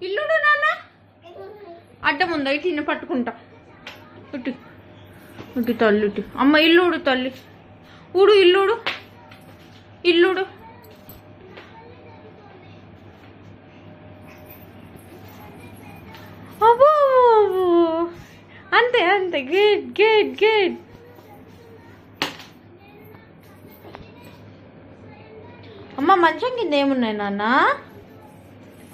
ఇల్లుడు నాన్న అడ్డం ఉందా ఇటు నిన్ను పట్టుకుంటా ఇటు ఇటు తల్లి ఇటు అమ్మ ఇల్లుడు తల్లి ఊడు ఇల్లుడు ఇల్లుడు అబ్బో అంతే అంతే గేట్ గేట్ గేట్ అమ్మ మంచం కింద ఏమున్నాయి నాన్న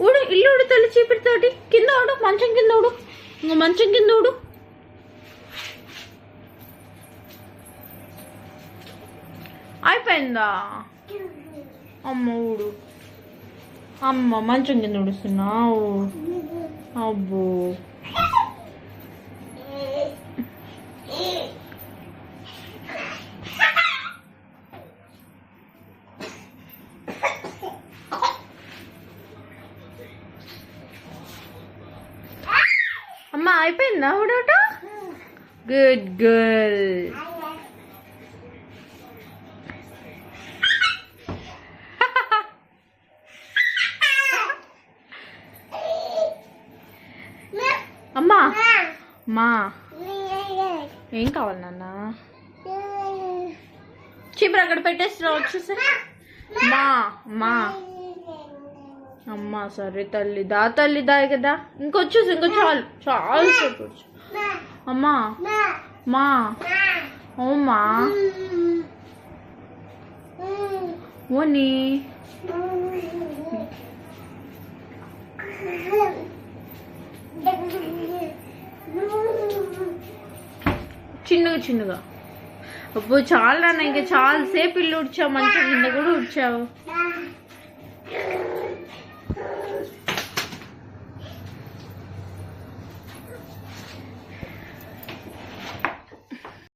ఊడు ఇల్లుడు తల్లి చీపిరితోటి కింద ఊడు మంచం కింద ఊడు ఇంకో మంచం కింద ఊడు అయిపోయిందా అమ్మ ఊడు అమ్మ మంచం కింద ఊడుస్తున్నావు అబ్బో అమ్మ అయిపోయిందా ఊడట గుడ్ గర్ల్ అమ్మా మా ఏం కావాలి నాన్న చీపురు అక్కడ పెట్టేసి వచ్చేసా మా మా అమ్మ సరే తల్లి దా కదా ఇంకొచ్చేసి ఇంకో చాలు చాలు సేపు అమ్మా మా ఓమా ఓని చిన్నగా చిన్నగా అబ్బో చాలా ఇంకా చాలా సేపు ఇల్లు ఉడ్చావు మంచిగా కింద కూడా ఉడ్చావు